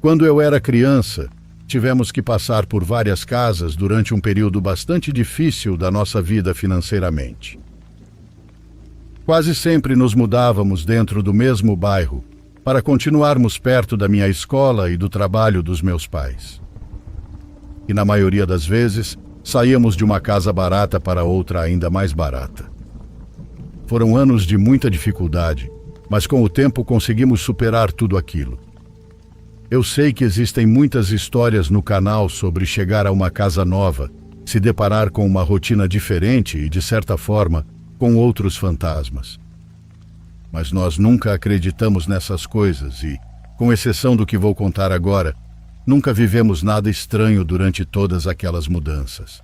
Quando eu era criança, tivemos que passar por várias casas durante um período bastante difícil da nossa vida financeiramente. Quase sempre nos mudávamos dentro do mesmo bairro para continuarmos perto da minha escola e do trabalho dos meus pais. E na maioria das vezes, saíamos de uma casa barata para outra ainda mais barata. Foram anos de muita dificuldade, mas com o tempo conseguimos superar tudo aquilo. Eu sei que existem muitas histórias no canal sobre chegar a uma casa nova, se deparar com uma rotina diferente e, de certa forma, com outros fantasmas. Mas nós nunca acreditamos nessas coisas e, com exceção do que vou contar agora, nunca vivemos nada estranho durante todas aquelas mudanças.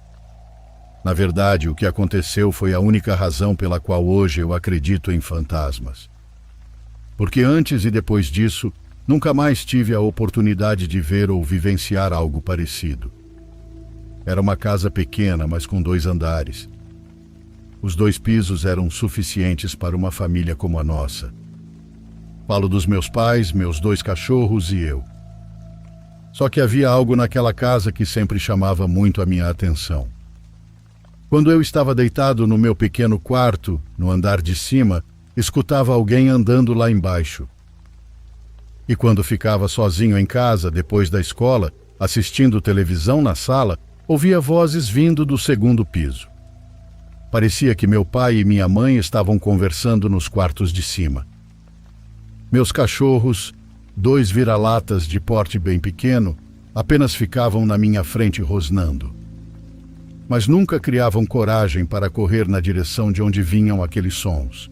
Na verdade, o que aconteceu foi a única razão pela qual hoje eu acredito em fantasmas. Porque antes e depois disso, nunca mais tive a oportunidade de ver ou vivenciar algo parecido. Era uma casa pequena, mas com 2 andares. Os 2 pisos eram suficientes para uma família como a nossa. Falo dos meus pais, meus 2 cachorros e eu. Só que havia algo naquela casa que sempre chamava muito a minha atenção. Quando eu estava deitado no meu pequeno quarto, no andar de cima, escutava alguém andando lá embaixo. E quando ficava sozinho em casa, depois da escola, assistindo televisão na sala, ouvia vozes vindo do 2º piso. Parecia que meu pai e minha mãe estavam conversando nos quartos de cima. Meus cachorros, 2 vira-latas de porte bem pequeno, apenas ficavam na minha frente rosnando. Mas nunca criavam coragem para correr na direção de onde vinham aqueles sons.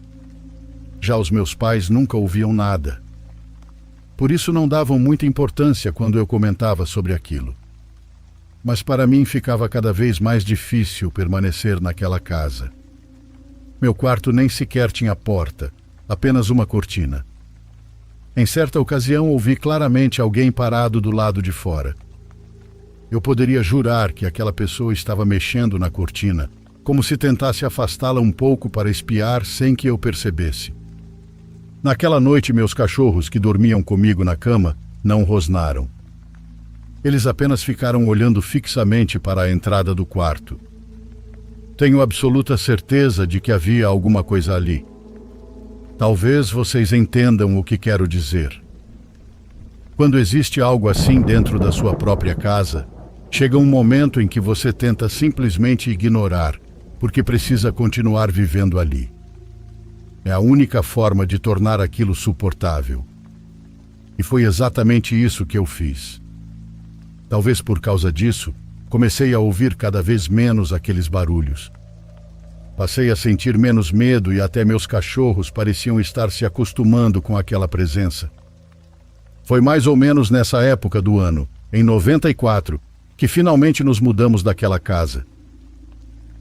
Já os meus pais nunca ouviam nada. Por isso não davam muita importância quando eu comentava sobre aquilo. Mas para mim ficava cada vez mais difícil permanecer naquela casa. Meu quarto nem sequer tinha porta, apenas uma cortina. Em certa ocasião ouvi claramente alguém parado do lado de fora. Eu poderia jurar que aquela pessoa estava mexendo na cortina, como se tentasse afastá-la um pouco para espiar sem que eu percebesse. Naquela noite, meus cachorros, que dormiam comigo na cama, não rosnaram. Eles apenas ficaram olhando fixamente para a entrada do quarto. Tenho absoluta certeza de que havia alguma coisa ali. Talvez vocês entendam o que quero dizer. Quando existe algo assim dentro da sua própria casa, chega um momento em que você tenta simplesmente ignorar, porque precisa continuar vivendo ali. É a única forma de tornar aquilo suportável. E foi exatamente isso que eu fiz. Talvez por causa disso, comecei a ouvir cada vez menos aqueles barulhos. Passei a sentir menos medo e até meus cachorros pareciam estar se acostumando com aquela presença. Foi mais ou menos nessa época do ano, em 94, que finalmente nos mudamos daquela casa.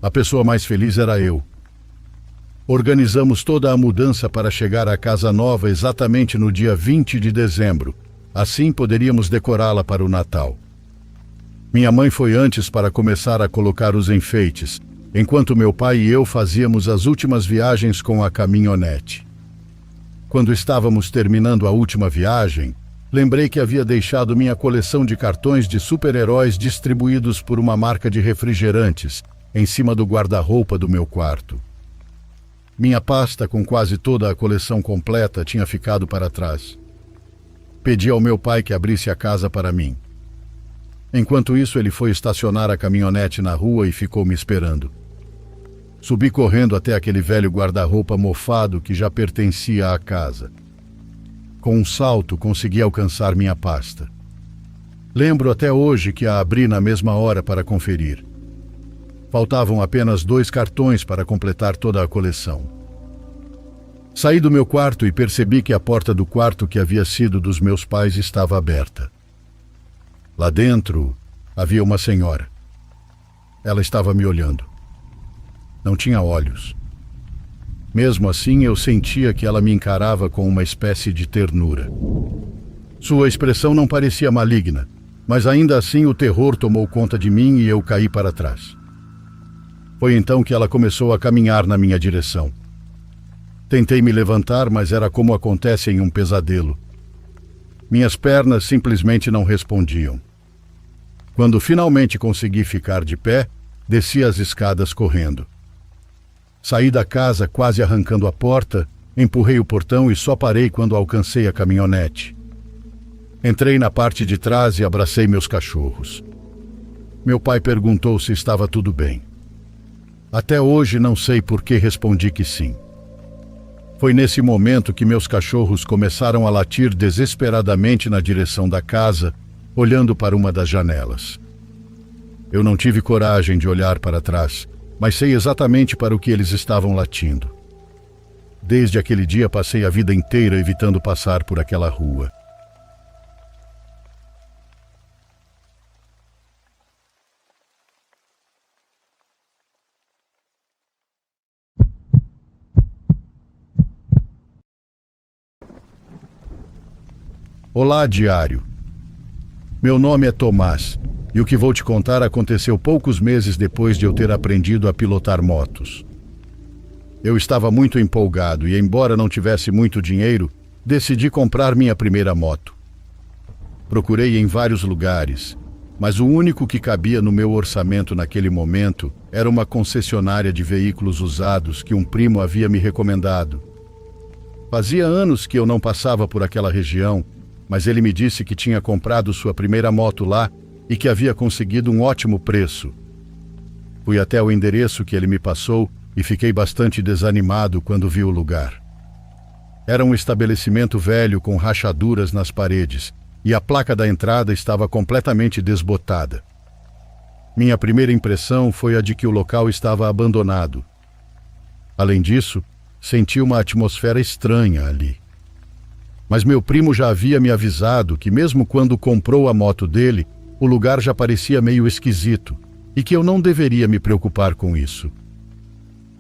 A pessoa mais feliz era eu. Organizamos toda a mudança para chegar à casa nova exatamente no dia 20 de dezembro. Assim poderíamos decorá-la para o Natal. Minha mãe foi antes para começar a colocar os enfeites, enquanto meu pai e eu fazíamos as últimas viagens com a caminhonete. Quando estávamos terminando a última viagem, lembrei que havia deixado minha coleção de cartões de super-heróis distribuídos por uma marca de refrigerantes em cima do guarda-roupa do meu quarto. Minha pasta com quase toda a coleção completa tinha ficado para trás. Pedi ao meu pai que abrisse a casa para mim. Enquanto isso, ele foi estacionar a caminhonete na rua e ficou me esperando. Subi correndo até aquele velho guarda-roupa mofado que já pertencia à casa. Com um salto, consegui alcançar minha pasta. Lembro até hoje que a abri na mesma hora para conferir. Faltavam apenas 2 cartões para completar toda a coleção. Saí do meu quarto e percebi que a porta do quarto que havia sido dos meus pais estava aberta. Lá dentro havia uma senhora. Ela estava me olhando. Não tinha olhos. Mesmo assim, eu sentia que ela me encarava com uma espécie de ternura. Sua expressão não parecia maligna, mas ainda assim o terror tomou conta de mim e eu caí para trás. Foi então que ela começou a caminhar na minha direção. Tentei me levantar, mas era como acontece em um pesadelo. Minhas pernas simplesmente não respondiam. Quando finalmente consegui ficar de pé, desci as escadas correndo. Saí da casa quase arrancando a porta, empurrei o portão e só parei quando alcancei a caminhonete. Entrei na parte de trás e abracei meus cachorros. Meu pai perguntou se estava tudo bem. Até hoje não sei por que respondi que sim. Foi nesse momento que meus cachorros começaram a latir desesperadamente na direção da casa, olhando para uma das janelas. Eu não tive coragem de olhar para trás, mas sei exatamente para o que eles estavam latindo. Desde aquele dia passei a vida inteira evitando passar por aquela rua. Olá, diário. Meu nome é Tomás, e o que vou te contar aconteceu poucos meses depois de eu ter aprendido a pilotar motos. Eu estava muito empolgado e, embora não tivesse muito dinheiro, decidi comprar minha primeira moto. Procurei em vários lugares, mas o único que cabia no meu orçamento naquele momento era uma concessionária de veículos usados que um primo havia me recomendado. Fazia anos que eu não passava por aquela região, mas ele me disse que tinha comprado sua primeira moto lá e que havia conseguido um ótimo preço. Fui até o endereço que ele me passou e fiquei bastante desanimado quando vi o lugar. Era um estabelecimento velho com rachaduras nas paredes e a placa da entrada estava completamente desbotada. Minha primeira impressão foi a de que o local estava abandonado. Além disso, senti uma atmosfera estranha ali. Mas meu primo já havia me avisado que mesmo quando comprou a moto dele, o lugar já parecia meio esquisito e que eu não deveria me preocupar com isso.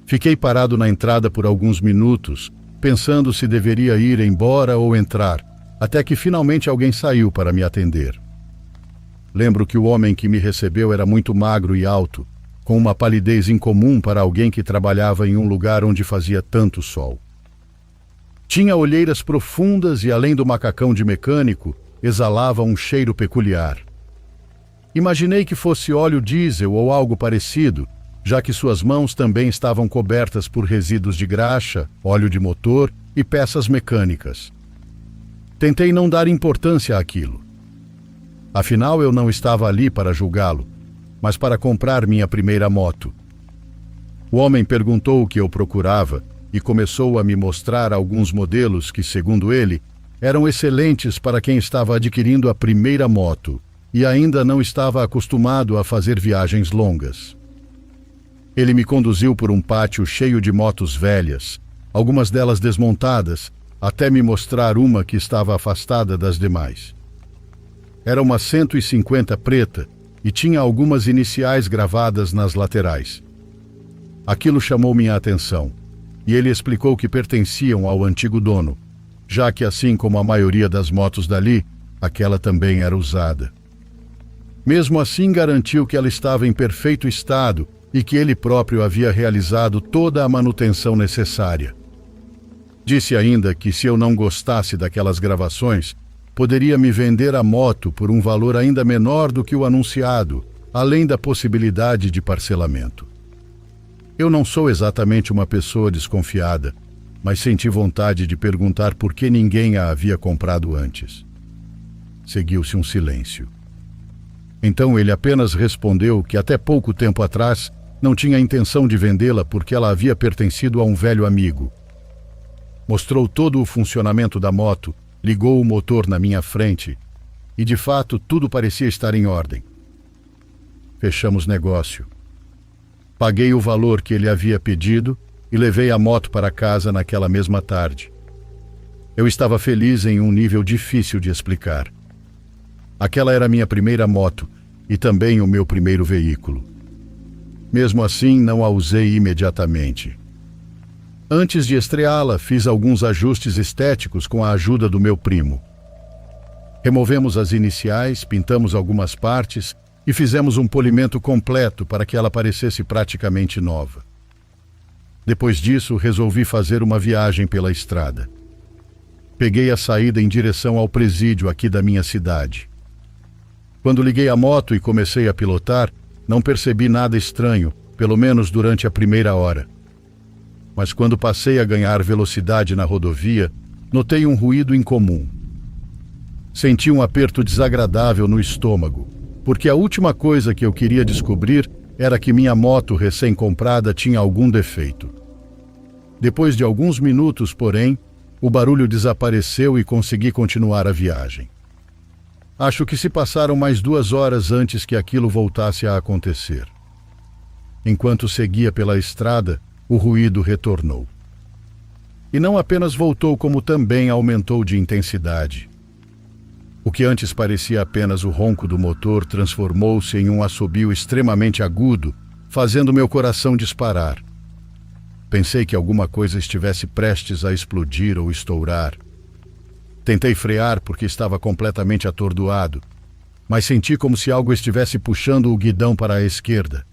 Fiquei parado na entrada por alguns minutos, pensando se deveria ir embora ou entrar, até que finalmente alguém saiu para me atender. Lembro que o homem que me recebeu era muito magro e alto, com uma palidez incomum para alguém que trabalhava em um lugar onde fazia tanto sol. Tinha olheiras profundas e, além do macacão de mecânico, exalava um cheiro peculiar. Imaginei que fosse óleo diesel ou algo parecido, já que suas mãos também estavam cobertas por resíduos de graxa, óleo de motor e peças mecânicas. Tentei não dar importância àquilo. Afinal, eu não estava ali para julgá-lo, mas para comprar minha primeira moto. O homem perguntou o que eu procurava e começou a me mostrar alguns modelos que, segundo ele, eram excelentes para quem estava adquirindo a primeira moto e ainda não estava acostumado a fazer viagens longas. Ele me conduziu por um pátio cheio de motos velhas, algumas delas desmontadas, até me mostrar uma que estava afastada das demais. Era uma 150 preta e tinha algumas iniciais gravadas nas laterais. Aquilo chamou minha atenção, e ele explicou que pertenciam ao antigo dono, já que, assim como a maioria das motos dali, aquela também era usada. Mesmo assim, garantiu que ela estava em perfeito estado e que ele próprio havia realizado toda a manutenção necessária. Disse ainda que, se eu não gostasse daquelas gravações, poderia me vender a moto por um valor ainda menor do que o anunciado, além da possibilidade de parcelamento. Eu não sou exatamente uma pessoa desconfiada, mas senti vontade de perguntar por que ninguém a havia comprado antes. Seguiu-se um silêncio. Então ele apenas respondeu que até pouco tempo atrás não tinha intenção de vendê-la porque ela havia pertencido a um velho amigo. Mostrou todo o funcionamento da moto, ligou o motor na minha frente e, de fato, tudo parecia estar em ordem. Fechamos negócio. Paguei o valor que ele havia pedido e levei a moto para casa naquela mesma tarde. Eu estava feliz em um nível difícil de explicar. Aquela era minha primeira moto e também o meu primeiro veículo. Mesmo assim, não a usei imediatamente. Antes de estreá-la, fiz alguns ajustes estéticos com a ajuda do meu primo. Removemos as iniciais, pintamos algumas partes e fizemos um polimento completo para que ela parecesse praticamente nova. Depois disso, resolvi fazer uma viagem pela estrada. Peguei a saída em direção ao presídio aqui da minha cidade. Quando liguei a moto e comecei a pilotar, não percebi nada estranho, pelo menos durante a primeira hora. Mas quando passei a ganhar velocidade na rodovia, notei um ruído incomum. Senti um aperto desagradável no estômago, porque a última coisa que eu queria descobrir era que minha moto recém-comprada tinha algum defeito. Depois de alguns minutos, porém, o barulho desapareceu e consegui continuar a viagem. Acho que se passaram mais 2 horas antes que aquilo voltasse a acontecer. Enquanto seguia pela estrada, o ruído retornou. E não apenas voltou, como também aumentou de intensidade. O que antes parecia apenas o ronco do motor transformou-se em um assobio extremamente agudo, fazendo meu coração disparar. Pensei que alguma coisa estivesse prestes a explodir ou estourar. Tentei frear porque estava completamente atordoado, mas senti como se algo estivesse puxando o guidão para a esquerda.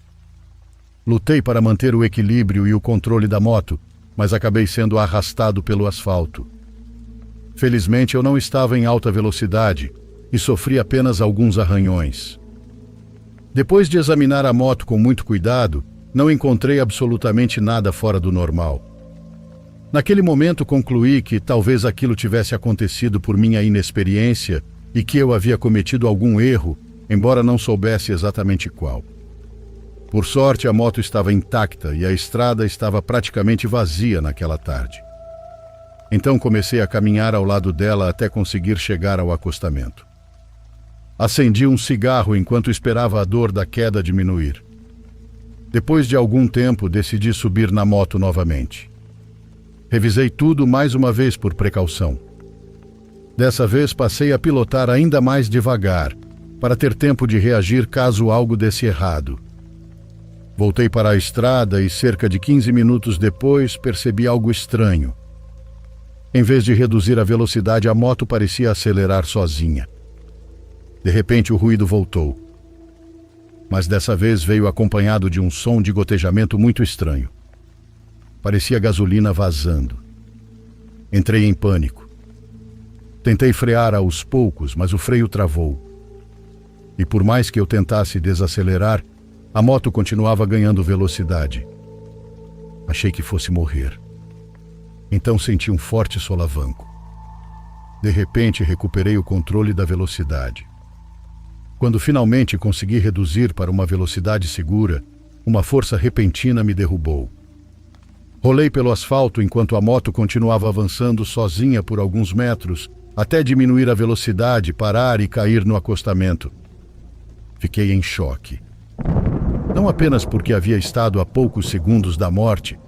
Lutei para manter o equilíbrio e o controle da moto, mas acabei sendo arrastado pelo asfalto. Felizmente eu não estava em alta velocidade e sofri apenas alguns arranhões. Depois de examinar a moto com muito cuidado, não encontrei absolutamente nada fora do normal. Naquele momento concluí que talvez aquilo tivesse acontecido por minha inexperiência e que eu havia cometido algum erro, embora não soubesse exatamente qual. Por sorte, a moto estava intacta e a estrada estava praticamente vazia naquela tarde. Então comecei a caminhar ao lado dela até conseguir chegar ao acostamento. Acendi um cigarro enquanto esperava a dor da queda diminuir. Depois de algum tempo, decidi subir na moto novamente. Revisei tudo mais uma vez por precaução. Dessa vez passei a pilotar ainda mais devagar, para ter tempo de reagir caso algo desse errado. Voltei para a estrada e cerca de 15 minutos depois percebi algo estranho. Em vez de reduzir a velocidade, a moto parecia acelerar sozinha. De repente o ruído voltou. Mas dessa vez veio acompanhado de um som de gotejamento muito estranho. Parecia gasolina vazando. Entrei em pânico. Tentei frear aos poucos, mas o freio travou. E por mais que eu tentasse desacelerar, a moto continuava ganhando velocidade. Achei que fosse morrer. Então senti um forte solavanco. De repente recuperei o controle da velocidade. Quando finalmente consegui reduzir para uma velocidade segura, uma força repentina me derrubou. Rolei pelo asfalto enquanto a moto continuava avançando sozinha por alguns metros, até diminuir a velocidade, parar e cair no acostamento. Fiquei em choque. Não apenas porque havia estado a poucos segundos da morte,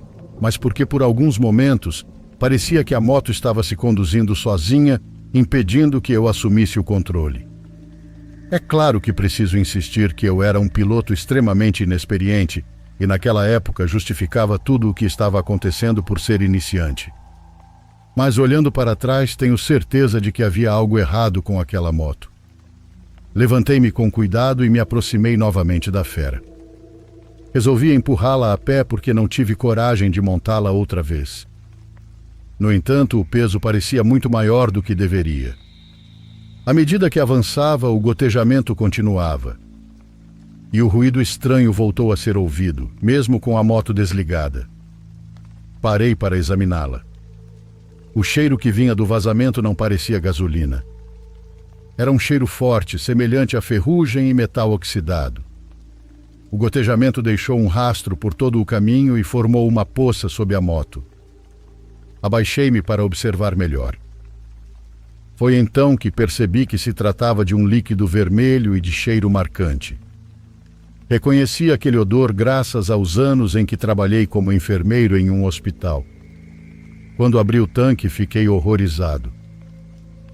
mas porque por alguns momentos parecia que a moto estava se conduzindo sozinha, impedindo que eu assumisse o controle. É claro que preciso insistir que eu era um piloto extremamente inexperiente e naquela época justificava tudo o que estava acontecendo por ser iniciante. Mas olhando para trás, tenho certeza de que havia algo errado com aquela moto. Levantei-me com cuidado e me aproximei novamente da fera. Resolvi empurrá-la a pé porque não tive coragem de montá-la outra vez. No entanto, o peso parecia muito maior do que deveria. À medida que avançava, o gotejamento continuava. E o ruído estranho voltou a ser ouvido, mesmo com a moto desligada. Parei para examiná-la. O cheiro que vinha do vazamento não parecia gasolina. Era um cheiro forte, semelhante a ferrugem e metal oxidado. O gotejamento deixou um rastro por todo o caminho e formou uma poça sob a moto. Abaixei-me para observar melhor. Foi então que percebi que se tratava de um líquido vermelho e de cheiro marcante. Reconheci aquele odor graças aos anos em que trabalhei como enfermeiro em um hospital. Quando abri o tanque, fiquei horrorizado.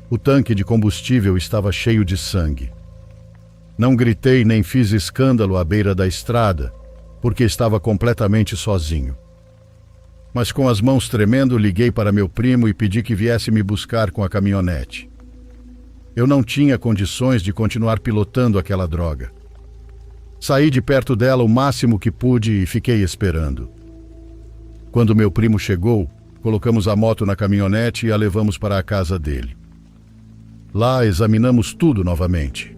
O tanque de combustível estava cheio de sangue. Não gritei nem fiz escândalo à beira da estrada, porque estava completamente sozinho. Mas com as mãos tremendo, liguei para meu primo e pedi que viesse me buscar com a caminhonete. Eu não tinha condições de continuar pilotando aquela droga. Saí de perto dela o máximo que pude e fiquei esperando. Quando meu primo chegou, Colocamos a moto na caminhonete e a levamos para a casa dele. Lá examinamos tudo novamente.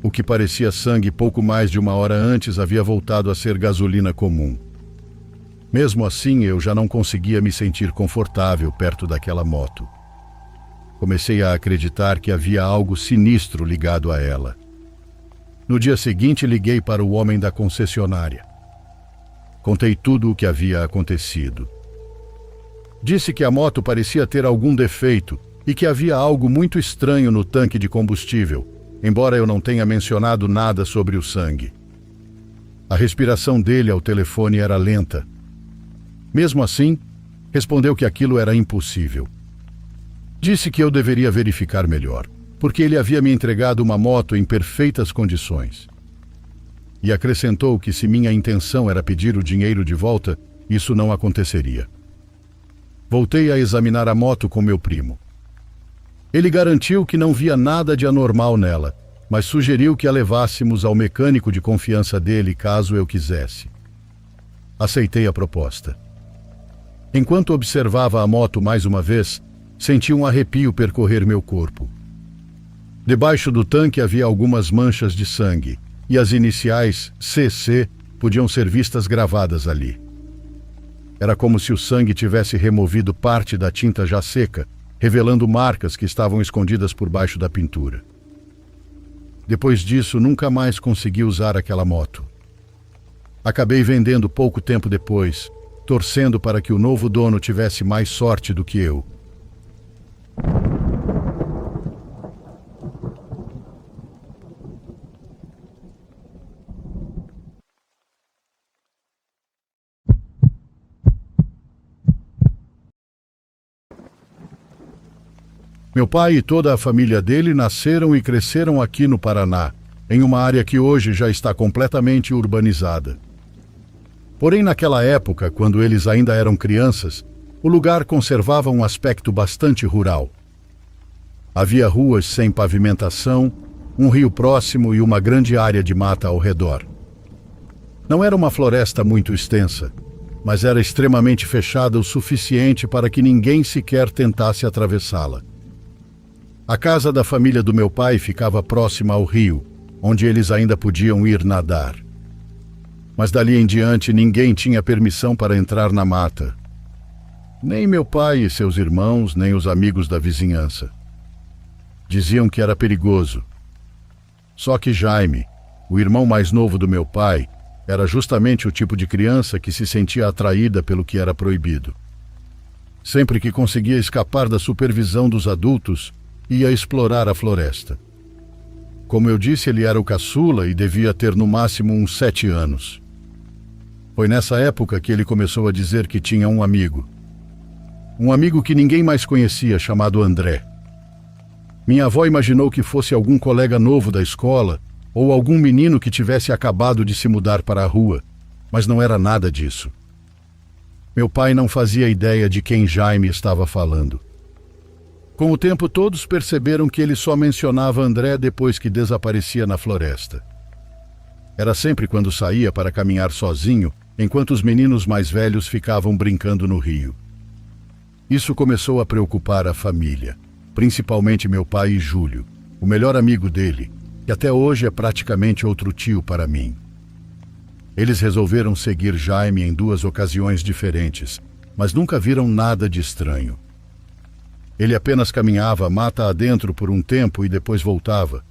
O que parecia sangue pouco mais de 1 hora antes havia voltado a ser gasolina comum. Mesmo assim, eu já não conseguia me sentir confortável perto daquela moto. Comecei a acreditar que havia algo sinistro ligado a ela. No dia seguinte, liguei para o homem da concessionária. Contei tudo o que havia acontecido. Disse que a moto parecia ter algum defeito e que havia algo muito estranho no tanque de combustível, embora eu não tenha mencionado nada sobre o sangue. A respiração dele ao telefone era lenta. Mesmo assim, respondeu que aquilo era impossível. Disse que eu deveria verificar melhor, porque ele havia me entregado uma moto em perfeitas condições. E acrescentou que se minha intenção era pedir o dinheiro de volta, isso não aconteceria. Voltei a examinar a moto com meu primo. Ele garantiu que não via nada de anormal nela, mas sugeriu que a levássemos ao mecânico de confiança dele caso eu quisesse. Aceitei a proposta. Enquanto observava a moto mais uma vez, senti um arrepio percorrer meu corpo. Debaixo do tanque havia algumas manchas de sangue, e as iniciais CC podiam ser vistas gravadas ali. Era como se o sangue tivesse removido parte da tinta já seca, revelando marcas que estavam escondidas por baixo da pintura. Depois disso, nunca mais consegui usar aquela moto. Acabei vendendo pouco tempo depois, torcendo para que o novo dono tivesse mais sorte do que eu. Meu pai e toda a família dele nasceram e cresceram aqui no Paraná, em uma área que hoje já está completamente urbanizada. Porém, naquela época, quando eles ainda eram crianças, o lugar conservava um aspecto bastante rural. Havia ruas sem pavimentação, um rio próximo e uma grande área de mata ao redor. Não era uma floresta muito extensa, mas era extremamente fechada o suficiente para que ninguém sequer tentasse atravessá-la. A casa da família do meu pai ficava próxima ao rio, onde eles ainda podiam ir nadar. Mas dali em diante ninguém tinha permissão para entrar na mata. Nem meu pai e seus irmãos, nem os amigos da vizinhança. Diziam que era perigoso. Só que Jaime, o irmão mais novo do meu pai, era justamente o tipo de criança que se sentia atraída pelo que era proibido. Sempre que conseguia escapar da supervisão dos adultos, ia explorar a floresta. Como eu disse, ele era o caçula e devia ter no máximo uns 7 anos. Foi nessa época que ele começou a dizer que tinha um amigo. Um amigo que ninguém mais conhecia, chamado André. Minha avó imaginou que fosse algum colega novo da escola ou algum menino que tivesse acabado de se mudar para a rua, mas não era nada disso. Meu pai não fazia ideia de quem Jaime estava falando. Com o tempo, todos perceberam que ele só mencionava André depois que desaparecia na floresta. Era sempre quando saía para caminhar sozinho, enquanto os meninos mais velhos ficavam brincando no rio. Isso começou a preocupar a família, principalmente meu pai e Júlio, o melhor amigo dele, que até hoje é praticamente outro tio para mim. Eles resolveram seguir Jaime em 2 ocasiões diferentes, mas nunca viram nada de estranho. Ele apenas caminhava mata adentro por um tempo e depois voltava.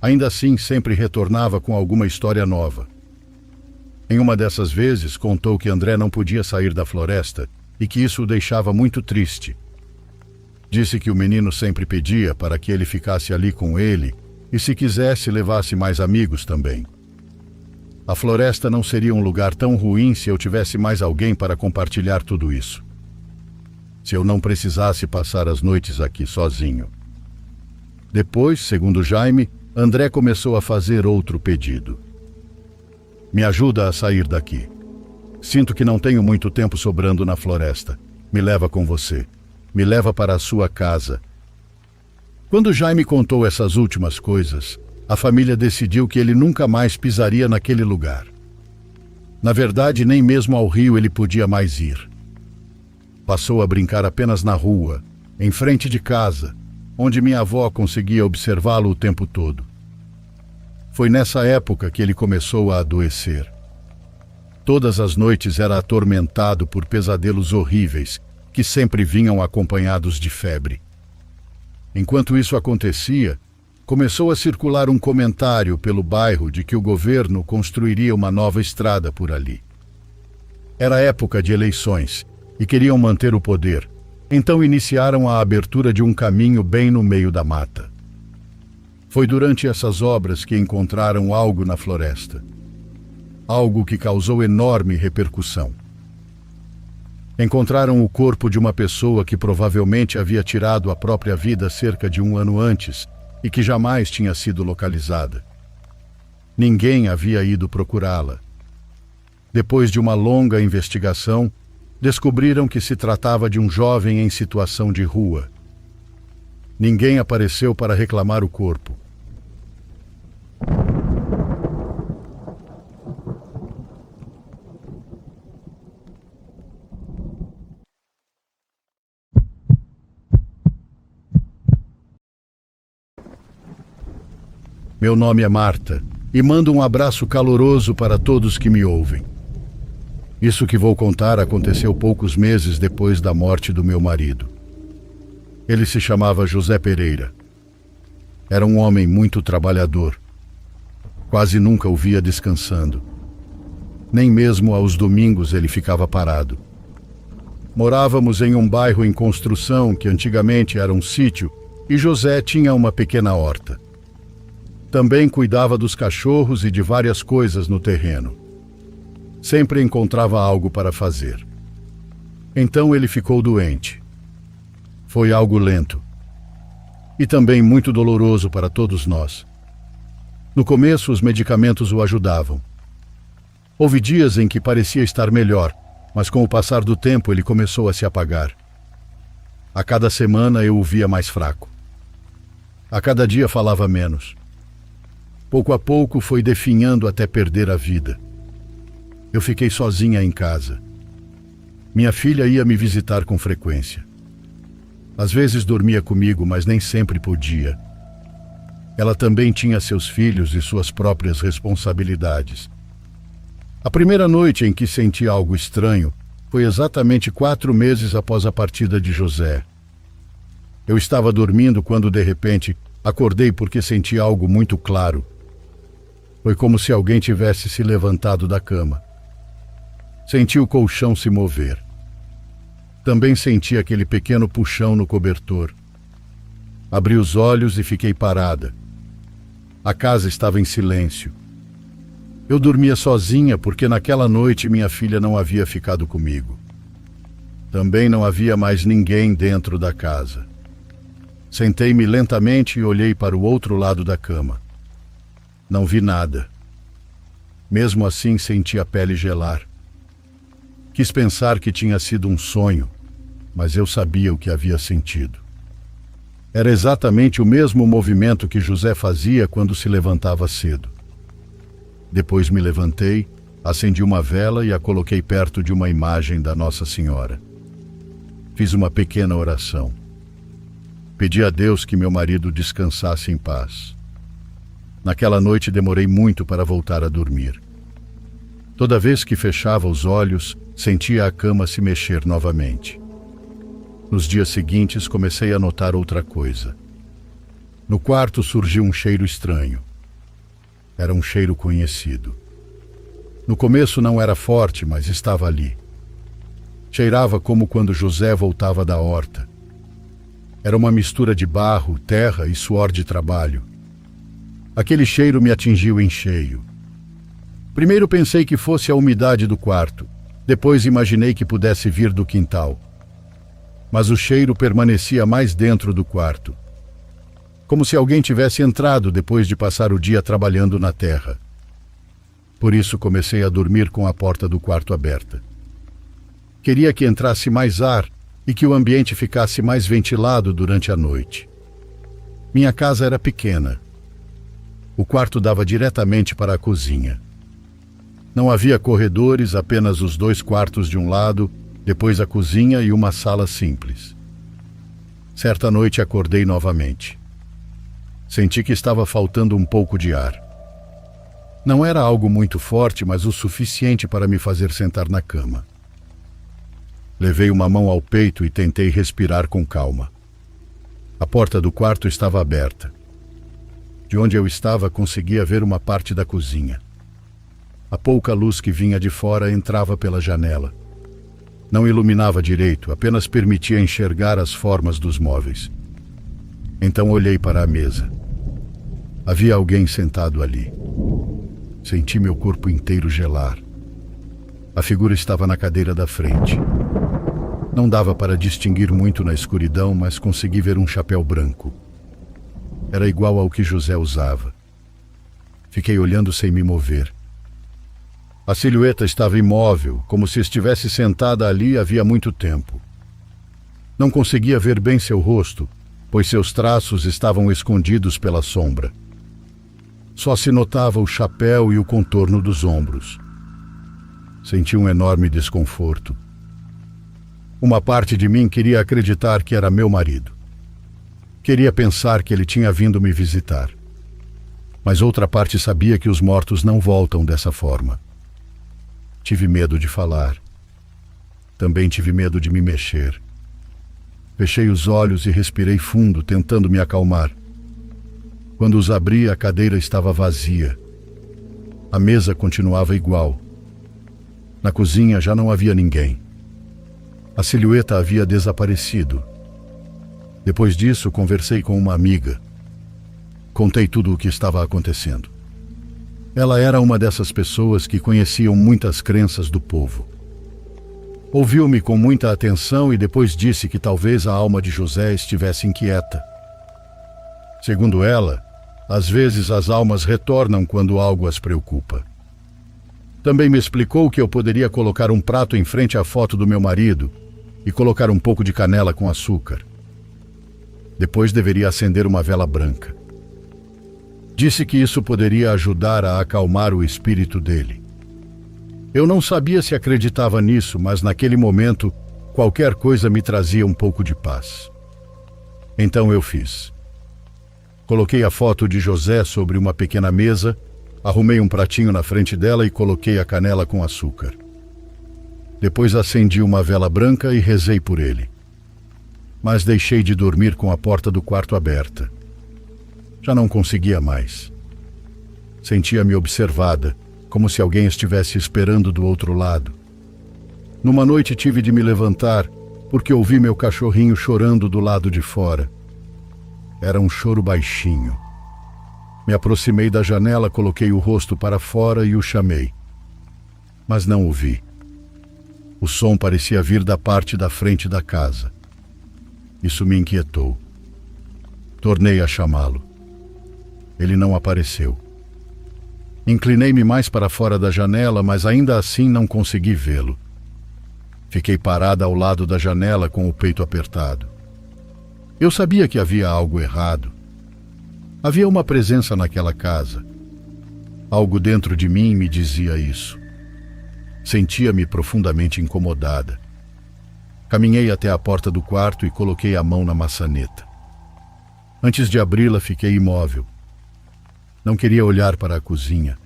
Ainda assim, sempre retornava com alguma história nova. Em uma dessas vezes, contou que André não podia sair da floresta e que isso o deixava muito triste. Disse que o menino sempre pedia para que ele ficasse ali com ele e, se quisesse, levasse mais amigos também. A floresta não seria um lugar tão ruim se eu tivesse mais alguém para compartilhar tudo isso. Se eu não precisasse passar as noites aqui sozinho. Depois, segundo Jaime, André começou a fazer outro pedido. Me ajuda a sair daqui. Sinto que não tenho muito tempo sobrando na floresta. Me leva com você. Me leva para a sua casa. Quando Jaime contou essas últimas coisas, a família decidiu que ele nunca mais pisaria naquele lugar. Na verdade, nem mesmo ao rio ele podia mais ir. passou a brincar apenas na rua, em frente de casa, onde minha avó conseguia observá-lo o tempo todo. Foi nessa época que ele começou a adoecer. Todas as noites era atormentado por pesadelos horríveis, que sempre vinham acompanhados de febre. Enquanto isso acontecia, começou a circular um comentário pelo bairro de que o governo construiria uma nova estrada por ali. Era época de eleições e queriam manter o poder, então iniciaram a abertura de um caminho bem no meio da mata. Foi durante essas obras que encontraram algo na floresta. Algo que causou enorme repercussão. Encontraram o corpo de uma pessoa que provavelmente havia tirado a própria vida cerca de 1 ano antes e que jamais tinha sido localizada. Ninguém havia ido procurá-la. Depois de uma longa investigação, descobriram que se tratava de um jovem em situação de rua. Ninguém apareceu para reclamar o corpo. Meu nome é Marta e mando um abraço caloroso para todos que me ouvem. Isso que vou contar aconteceu poucos meses depois da morte do meu marido. Ele se chamava José Pereira. Era um homem muito trabalhador. Quase nunca o via descansando. Nem mesmo aos domingos ele ficava parado. Morávamos em um bairro em construção que antigamente era um sítio e José tinha uma pequena horta. Também cuidava dos cachorros e de várias coisas no terreno. Sempre encontrava algo para fazer. Então ele ficou doente. Foi algo lento. E também muito doloroso para todos nós. No começo, os medicamentos o ajudavam. Houve dias em que parecia estar melhor, mas com o passar do tempo ele começou a se apagar. A cada semana eu o via mais fraco. A cada dia falava menos. Pouco a pouco foi definhando até perder a vida. Eu fiquei sozinha em casa. Minha filha ia me visitar com frequência. Às vezes dormia comigo, mas nem sempre podia. Ela também tinha seus filhos e suas próprias responsabilidades. A primeira noite em que senti algo estranho foi exatamente 4 meses após a partida de José. Eu estava dormindo quando, de repente, acordei porque senti algo muito claro. Foi como se alguém tivesse se levantado da cama. Senti o colchão se mover. Também senti aquele pequeno puxão no cobertor. Abri os olhos e fiquei parada. A casa estava em silêncio. Eu dormia sozinha porque naquela noite minha filha não havia ficado comigo. Também não havia mais ninguém dentro da casa. Sentei-me lentamente e olhei para o outro lado da cama. Não vi nada. Mesmo assim, senti a pele gelar. Quis pensar que tinha sido um sonho, mas eu sabia o que havia sentido. Era exatamente o mesmo movimento que José fazia quando se levantava cedo. Depois me levantei, acendi uma vela e a coloquei perto de uma imagem da Nossa Senhora. Fiz uma pequena oração. Pedi a Deus que meu marido descansasse em paz. Naquela noite demorei muito para voltar a dormir. Toda vez que fechava os olhos, sentia a cama se mexer novamente. Nos dias seguintes, comecei a notar outra coisa. No quarto surgiu um cheiro estranho. Era um cheiro conhecido. No começo não era forte, mas estava ali. Cheirava como quando José voltava da horta. Era uma mistura de barro, terra e suor de trabalho. Aquele cheiro me atingiu em cheio. Primeiro pensei que fosse a umidade do quarto. Depois imaginei que pudesse vir do quintal. Mas o cheiro permanecia mais dentro do quarto. Como se alguém tivesse entrado depois de passar o dia trabalhando na terra. Por isso comecei a dormir com a porta do quarto aberta. Queria que entrasse mais ar e que o ambiente ficasse mais ventilado durante a noite. Minha casa era pequena. O quarto dava diretamente para a cozinha. Não havia corredores, apenas os 2 quartos de um lado depois a cozinha e uma sala simples. Certa noite acordei novamente. Senti que estava faltando um pouco de ar. Não era algo muito forte, mas o suficiente para me fazer sentar na cama. Levei uma mão ao peito e tentei respirar com calma. A porta do quarto estava aberta. De onde eu estava, conseguia ver uma parte da cozinha. A pouca luz que vinha de fora entrava pela janela. Não iluminava direito, apenas permitia enxergar as formas dos móveis. Então olhei para a mesa. Havia alguém sentado ali. Senti meu corpo inteiro gelar. A figura estava na cadeira da frente. Não dava para distinguir muito na escuridão, mas consegui ver um chapéu branco. Era igual ao que José usava. Fiquei olhando sem me mover. A silhueta estava imóvel, como se estivesse sentada ali havia muito tempo. Não conseguia ver bem seu rosto, pois seus traços estavam escondidos pela sombra. Só se notava o chapéu e o contorno dos ombros. Senti um enorme desconforto. Uma parte de mim queria acreditar que era meu marido. Queria pensar que ele tinha vindo me visitar. Mas outra parte sabia que os mortos não voltam dessa forma. Tive medo de falar. Também tive medo de me mexer. Fechei os olhos e respirei fundo, tentando me acalmar. Quando os abri, a cadeira estava vazia. A mesa continuava igual. Na cozinha já não havia ninguém. A silhueta havia desaparecido. Depois disso, conversei com uma amiga. Contei tudo o que estava acontecendo. Ela era uma dessas pessoas que conheciam muitas crenças do povo. Ouviu-me com muita atenção e depois disse que talvez a alma de José estivesse inquieta. Segundo ela, às vezes as almas retornam quando algo as preocupa. Também me explicou que eu poderia colocar um prato em frente à foto do meu marido e colocar um pouco de canela com açúcar. Depois deveria acender uma vela branca. Disse que isso poderia ajudar a acalmar o espírito dele. Eu não sabia se acreditava nisso, mas naquele momento, qualquer coisa me trazia um pouco de paz. Então eu fiz. Coloquei a foto de José sobre uma pequena mesa, arrumei um pratinho na frente dela e coloquei a canela com açúcar. Depois acendi uma vela branca e rezei por ele. Mas deixei de dormir com a porta do quarto aberta. Já não conseguia mais. Sentia-me observada, como se alguém estivesse esperando do outro lado. Numa noite tive de me levantar, porque ouvi meu cachorrinho chorando do lado de fora. Era um choro baixinho. Me aproximei da janela, coloquei o rosto para fora e o chamei. Mas não o vi. O som parecia vir da parte da frente da casa. Isso me inquietou. Tornei a chamá-lo. Ele não apareceu. Inclinei-me mais para fora da janela, mas ainda assim não consegui vê-lo. Fiquei parada ao lado da janela com o peito apertado. Eu sabia que havia algo errado. Havia uma presença naquela casa. Algo dentro de mim me dizia isso. Sentia-me profundamente incomodada. Caminhei até a porta do quarto e coloquei a mão na maçaneta. Antes de abri-la, fiquei imóvel. Não queria olhar para a cozinha.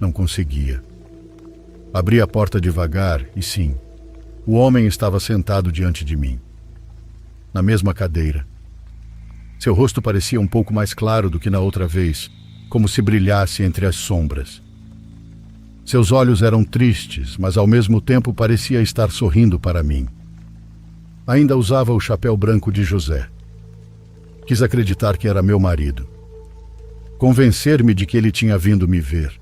Não conseguia. Abri a porta devagar e sim, o homem estava sentado diante de mim. Na mesma cadeira. Seu rosto parecia um pouco mais claro do que na outra vez, como se brilhasse entre as sombras. Seus olhos eram tristes, mas ao mesmo tempo parecia estar sorrindo para mim. Ainda usava o chapéu branco de José. Quis acreditar que era meu marido. Convencer-me de que ele tinha vindo me ver.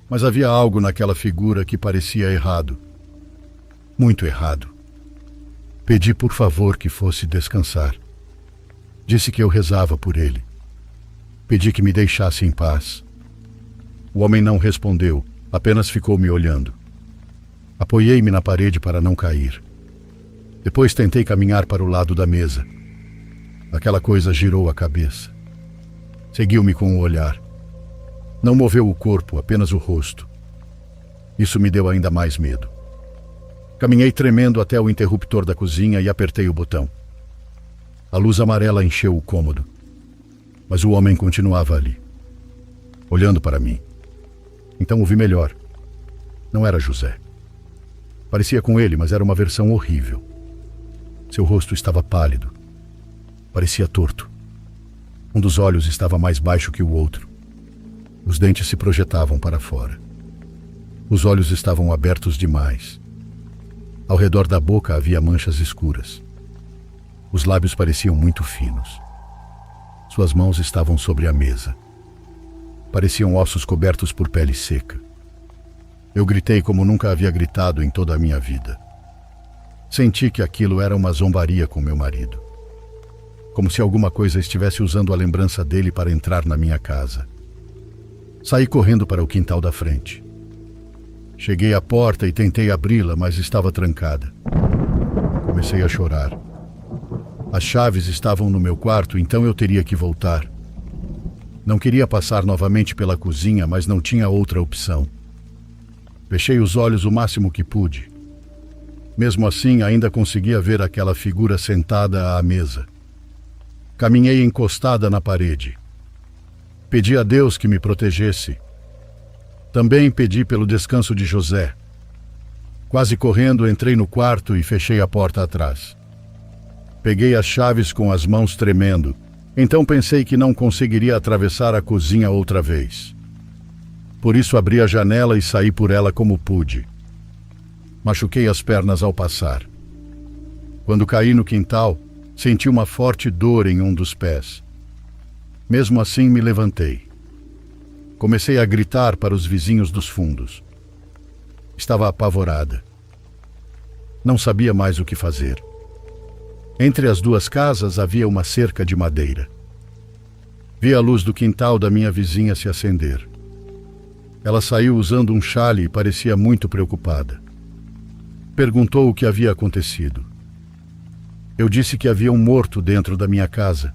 Mas havia algo naquela figura que parecia errado. Muito errado. Pedi por favor que fosse descansar. Disse que eu rezava por ele. Pedi que me deixasse em paz. O homem não respondeu, apenas ficou me olhando. Apoiei-me na parede para não cair. Depois tentei caminhar para o lado da mesa. Aquela coisa girou a cabeça. Seguiu-me com o olhar. Não moveu o corpo, apenas o rosto. Isso me deu ainda mais medo. Caminhei tremendo até o interruptor da cozinha e apertei o botão. A luz amarela encheu o cômodo, mas o homem continuava ali, olhando para mim. Então o vi melhor. Não era José. Parecia com ele, mas era uma versão horrível. Seu rosto estava pálido. Parecia torto. Um dos olhos estava mais baixo que o outro. Os dentes se projetavam para fora. Os olhos estavam abertos demais. Ao redor da boca havia manchas escuras. Os lábios pareciam muito finos. Suas mãos estavam sobre a mesa. Pareciam ossos cobertos por pele seca. Eu gritei como nunca havia gritado em toda a minha vida. Senti que aquilo era uma zombaria com meu marido. Como se alguma coisa estivesse usando a lembrança dele para entrar na minha casa. Saí correndo para o quintal da frente. Cheguei à porta e tentei abri-la, mas estava trancada. Comecei a chorar. As chaves estavam no meu quarto, então eu teria que voltar. Não queria passar novamente pela cozinha, mas não tinha outra opção. Fechei os olhos o máximo que pude. Mesmo assim, ainda conseguia ver aquela figura sentada à mesa. Caminhei encostada na parede. Pedi a Deus que me protegesse. Também pedi pelo descanso de José. Quase correndo, entrei no quarto e fechei a porta atrás. Peguei as chaves com as mãos tremendo. Então pensei que não conseguiria atravessar a cozinha outra vez. Por isso abri a janela e saí por ela como pude. Machuquei as pernas ao passar. Quando caí no quintal, senti uma forte dor em um dos pés. Mesmo assim, me levantei. Comecei a gritar para os vizinhos dos fundos. Estava apavorada. Não sabia mais o que fazer. Entre as duas casas havia uma cerca de madeira. Vi a luz do quintal da minha vizinha se acender. Ela saiu usando um xale e parecia muito preocupada. Perguntou o que havia acontecido. Eu disse que havia um morto dentro da minha casa.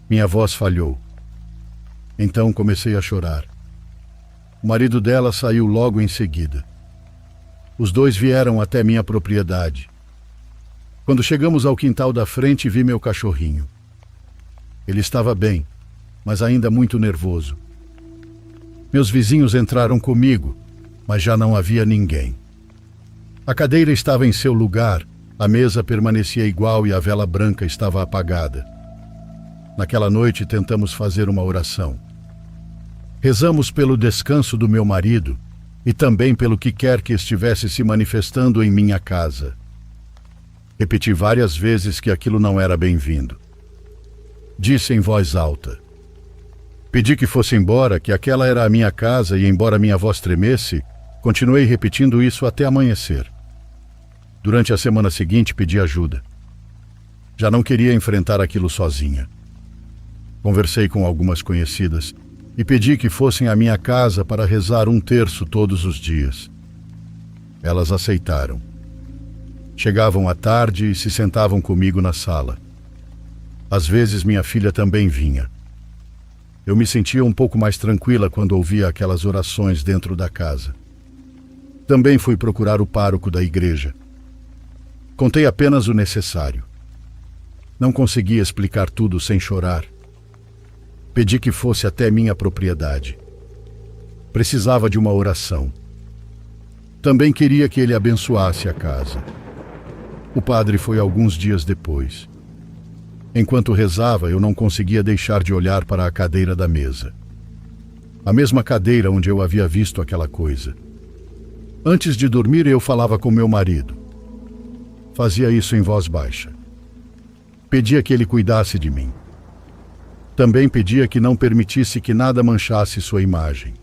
Minha voz falhou. Então comecei a chorar. O marido dela saiu logo em seguida. Os dois vieram até minha propriedade. Quando chegamos ao quintal da frente, vi meu cachorrinho. Ele estava bem, mas ainda muito nervoso. Meus vizinhos entraram comigo, mas já não havia ninguém. A cadeira estava em seu lugar, a mesa permanecia igual e a vela branca estava apagada. Naquela noite tentamos fazer uma oração. Rezamos pelo descanso do meu marido e também pelo que quer que estivesse se manifestando em minha casa. Repeti várias vezes que aquilo não era bem-vindo. Disse em voz alta. Pedi que fosse embora, que aquela era a minha casa e, embora minha voz tremesse, continuei repetindo isso até amanhecer. Durante a semana seguinte, pedi ajuda. Já não queria enfrentar aquilo sozinha. Conversei com algumas conhecidas e pedi que fossem à minha casa para rezar 1/3 todos os dias. Elas aceitaram. Chegavam à tarde e se sentavam comigo na sala. Às vezes minha filha também vinha. Eu me sentia um pouco mais tranquila quando ouvia aquelas orações dentro da casa. Também fui procurar o pároco da igreja. Contei apenas o necessário. Não conseguia explicar tudo sem chorar. Pedi que fosse até minha propriedade. Precisava de uma oração. Também queria que ele abençoasse a casa. O padre foi alguns dias depois. Enquanto rezava, eu não conseguia deixar de olhar para a cadeira da mesa. A mesma cadeira onde eu havia visto aquela coisa. Antes de dormir, eu falava com meu marido. Fazia isso em voz baixa. Pedia que ele cuidasse de mim. Também pedia que não permitisse que nada manchasse sua imagem.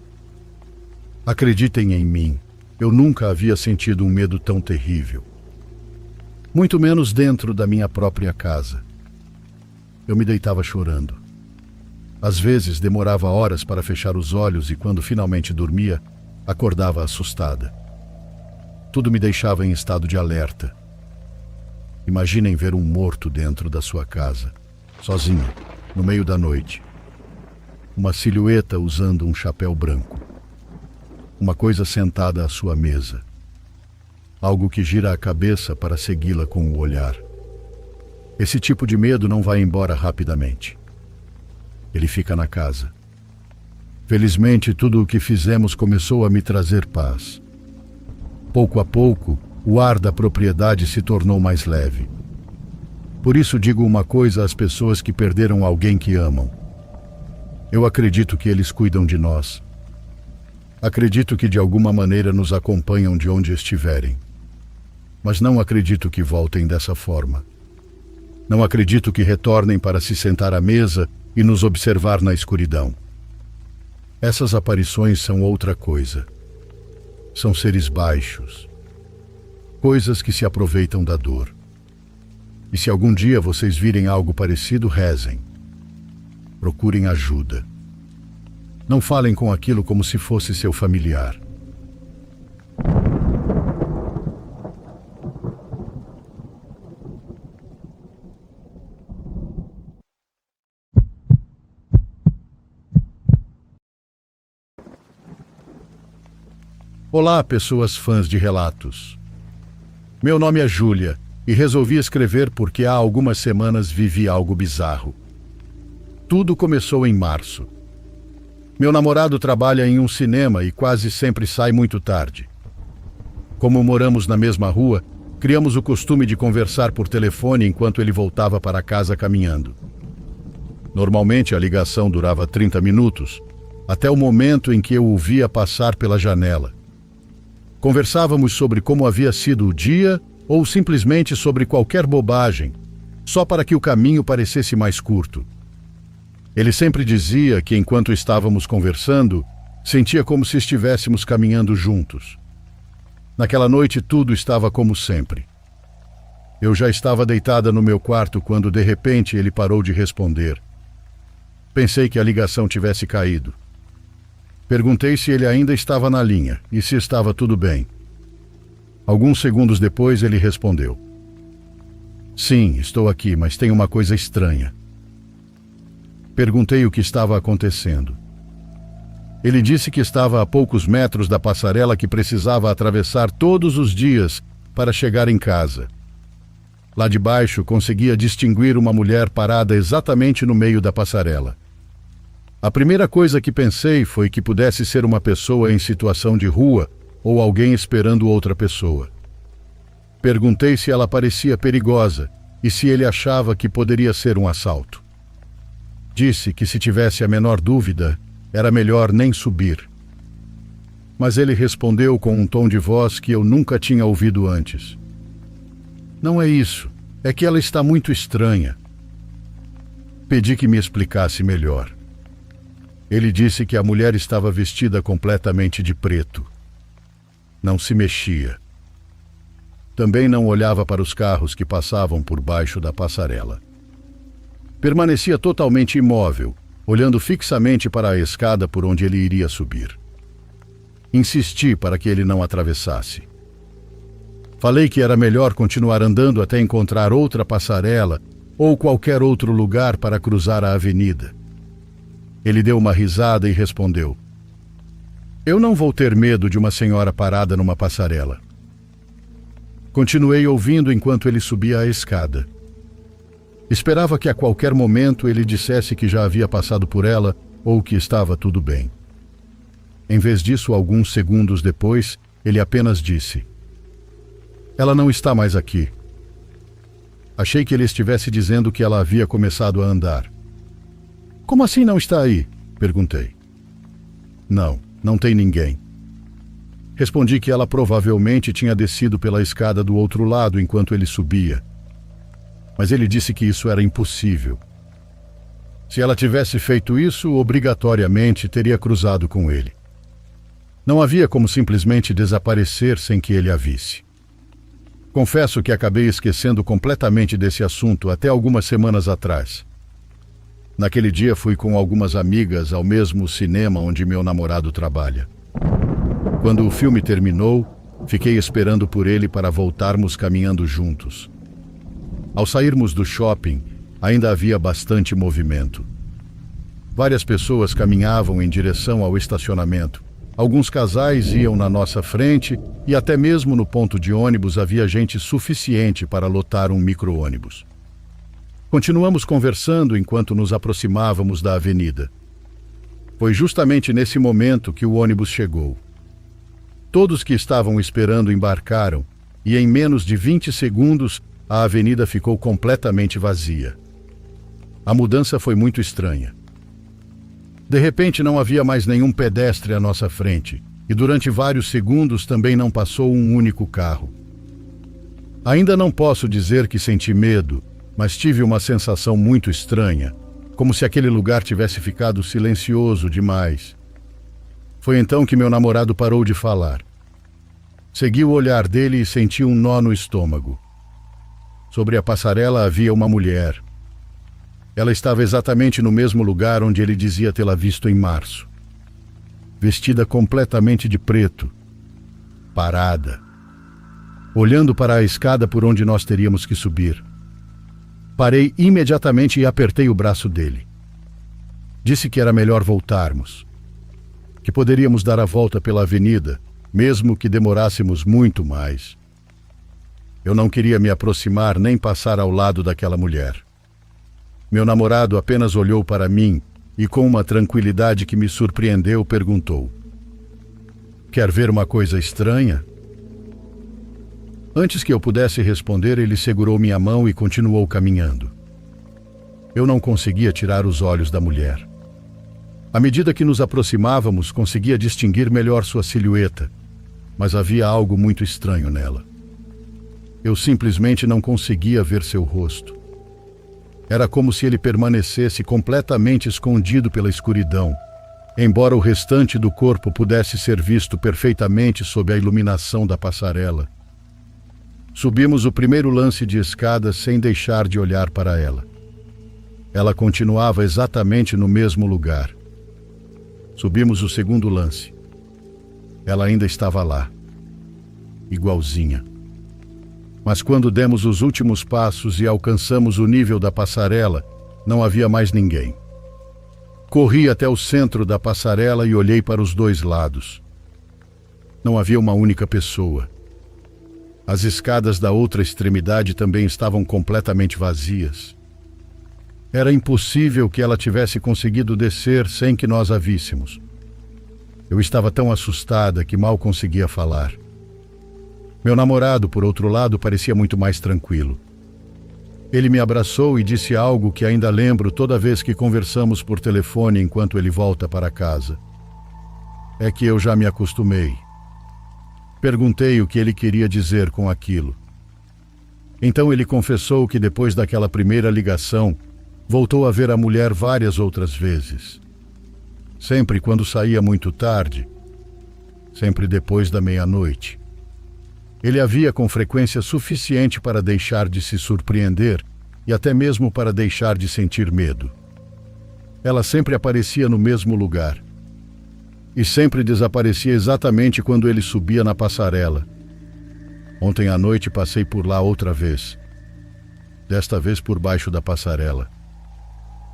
Acreditem em mim, eu nunca havia sentido um medo tão terrível. Muito menos dentro da minha própria casa. Eu me deitava chorando. Às vezes demorava horas para fechar os olhos e quando finalmente dormia, acordava assustada. Tudo me deixava em estado de alerta. Imaginem ver um morto dentro da sua casa, sozinho, no meio da noite. Uma silhueta usando um chapéu branco. Uma coisa sentada à sua mesa. algo que gira a cabeça para segui-la com o olhar. Esse tipo de medo não vai embora rapidamente. Ele fica na casa. Felizmente, tudo o que fizemos começou a me trazer paz. Pouco a pouco, o ar da propriedade se tornou mais leve. Por isso digo uma coisa às pessoas que perderam alguém que amam. Eu acredito que eles cuidam de nós. Acredito que de alguma maneira nos acompanham de onde estiverem. Mas não acredito que voltem dessa forma. Não acredito que retornem para se sentar à mesa e nos observar na escuridão. Essas aparições são outra coisa. São seres baixos. Coisas que se aproveitam da dor. E se algum dia vocês virem algo parecido, rezem. Procurem ajuda. Não falem com aquilo como se fosse seu familiar. Olá, pessoas fãs de relatos. Meu nome é Júlia e resolvi escrever porque há algumas semanas vivi algo bizarro. Tudo começou em março. Meu namorado trabalha em um cinema e quase sempre sai muito tarde. Como moramos na mesma rua, criamos o costume de conversar por telefone enquanto ele voltava para casa caminhando. Normalmente a ligação durava 30 minutos, até o momento em que eu o via passar pela janela. Conversávamos sobre como havia sido o dia ou simplesmente sobre qualquer bobagem, só para que o caminho parecesse mais curto. Ele sempre dizia que, enquanto estávamos conversando, sentia como se estivéssemos caminhando juntos. Naquela noite tudo estava como sempre. Eu já estava deitada no meu quarto quando, de repente, ele parou de responder. Pensei que a ligação tivesse caído. Perguntei se ele ainda estava na linha e se estava tudo bem. Alguns segundos depois ele respondeu: Sim, estou aqui, mas tem uma coisa estranha. Perguntei o que estava acontecendo. Ele disse que estava a poucos metros da passarela que precisava atravessar todos os dias para chegar em casa. Lá de baixo conseguia distinguir uma mulher parada exatamente no meio da passarela. A primeira coisa que pensei foi que pudesse ser uma pessoa em situação de rua ou alguém esperando outra pessoa. Perguntei se ela parecia perigosa e se ele achava que poderia ser um assalto. Disse que se tivesse a menor dúvida, era melhor nem subir. Mas ele respondeu com um tom de voz que eu nunca tinha ouvido antes. Não é isso, é que ela está muito estranha. Pedi que me explicasse melhor. Ele disse que a mulher estava vestida completamente de preto. Não se mexia. Também não olhava para os carros que passavam por baixo da passarela. Permanecia totalmente imóvel, olhando fixamente para a escada por onde ele iria subir. Insisti para que ele não atravessasse. Falei que era melhor continuar andando até encontrar outra passarela ou qualquer outro lugar para cruzar a avenida. Ele deu uma risada e respondeu: Eu não vou ter medo de uma senhora parada numa passarela. Continuei ouvindo enquanto ele subia a escada. Esperava que a qualquer momento ele dissesse que já havia passado por ela ou que estava tudo bem. Em vez disso, alguns segundos depois, ele apenas disse: Ela não está mais aqui. Achei que ele estivesse dizendo que ela havia começado a andar. Como assim não está aí? Perguntei. Não tem ninguém. Respondi que ela provavelmente tinha descido pela escada do outro lado enquanto ele subia. Mas ele disse que isso era impossível. Se ela tivesse feito isso, obrigatoriamente teria cruzado com ele. Não havia como simplesmente desaparecer sem que ele a visse. Confesso que acabei esquecendo completamente desse assunto até algumas semanas atrás. Naquele dia fui com algumas amigas ao mesmo cinema onde meu namorado trabalha. Quando o filme terminou, fiquei esperando por ele para voltarmos caminhando juntos. Ao sairmos do shopping, ainda havia bastante movimento. Várias pessoas caminhavam em direção ao estacionamento, Alguns casais iam na nossa frente e até mesmo no ponto de ônibus havia gente suficiente para lotar um micro-ônibus. Continuamos conversando enquanto nos aproximávamos da avenida. Foi justamente nesse momento que o ônibus chegou. Todos que estavam esperando embarcaram e em menos de 20 segundos a avenida ficou completamente vazia. A mudança foi muito estranha. De repente não havia mais nenhum pedestre à nossa frente e durante vários segundos também não passou um único carro. Ainda não posso dizer que senti medo, mas tive uma sensação muito estranha, como se aquele lugar tivesse ficado silencioso demais. Foi então que meu namorado parou de falar. Segui o olhar dele e senti um nó no estômago. Sobre a passarela havia uma mulher. Ela estava exatamente no mesmo lugar onde ele dizia tê-la visto em março. Vestida completamente de preto, parada, olhando para a escada por onde nós teríamos que subir. Parei imediatamente e apertei o braço dele. Disse que era melhor voltarmos, que poderíamos dar a volta pela avenida, mesmo que demorássemos muito mais. Eu não queria me aproximar nem passar ao lado daquela mulher. Meu namorado apenas olhou para mim e, com uma tranquilidade que me surpreendeu, perguntou: "Quer ver uma coisa estranha?" Antes que eu pudesse responder, ele segurou minha mão e continuou caminhando. Eu não conseguia tirar os olhos da mulher. À medida que nos aproximávamos, conseguia distinguir melhor sua silhueta, mas havia algo muito estranho nela. Eu simplesmente não conseguia ver seu rosto. Era como se ele permanecesse completamente escondido pela escuridão, embora o restante do corpo pudesse ser visto perfeitamente sob a iluminação da passarela. Subimos o primeiro lance de escada sem deixar de olhar para ela. Ela continuava exatamente no mesmo lugar. Subimos o segundo lance. Ela ainda estava lá, igualzinha. Mas quando demos os últimos passos e alcançamos o nível da passarela, não havia mais ninguém. Corri até o centro da passarela e olhei para os dois lados. Não havia uma única pessoa. As escadas da outra extremidade também estavam completamente vazias. Era impossível que ela tivesse conseguido descer sem que nós a víssemos. Eu estava tão assustada que mal conseguia falar. Meu namorado, por outro lado, parecia muito mais tranquilo. Ele me abraçou e disse algo que ainda lembro toda vez que conversamos por telefone enquanto ele volta para casa. É que eu já me acostumei. Perguntei o que ele queria dizer com aquilo. Então ele confessou que depois daquela primeira ligação, voltou a ver a mulher várias outras vezes. Sempre quando saía muito tarde, sempre depois da meia-noite. Ele a via com frequência suficiente para deixar de se surpreender e até mesmo para deixar de sentir medo. Ela sempre aparecia no mesmo lugar. E sempre desaparecia exatamente quando ele subia na passarela. Ontem à noite passei por lá outra vez. Desta vez por baixo da passarela.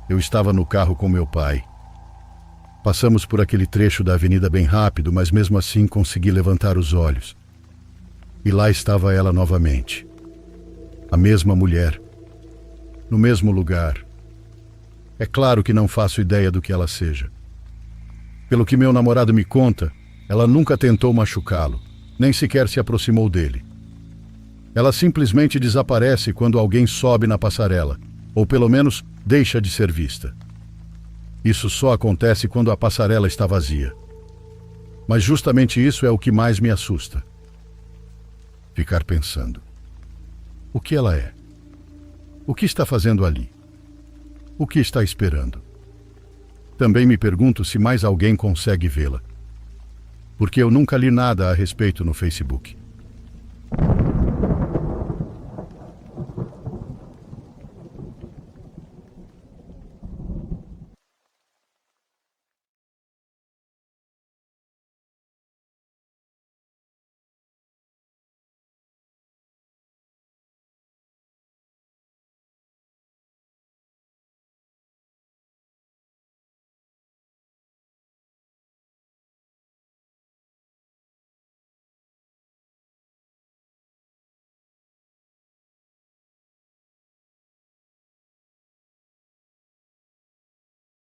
Eu estava no carro com meu pai. Passamos por aquele trecho da avenida bem rápido, mas mesmo assim consegui levantar os olhos. E lá estava ela novamente. A mesma mulher. No mesmo lugar. É claro que não faço ideia do que ela seja. Pelo que meu namorado me conta, ela nunca tentou machucá-lo, nem sequer se aproximou dele. Ela simplesmente desaparece quando alguém sobe na passarela, ou pelo menos deixa de ser vista. Isso só acontece quando a passarela está vazia. Mas justamente isso é o que mais me assusta. Ficar pensando. O que ela é? O que está fazendo ali? O que está esperando? Também me pergunto se mais alguém consegue vê-la. Porque eu nunca li nada a respeito no Facebook.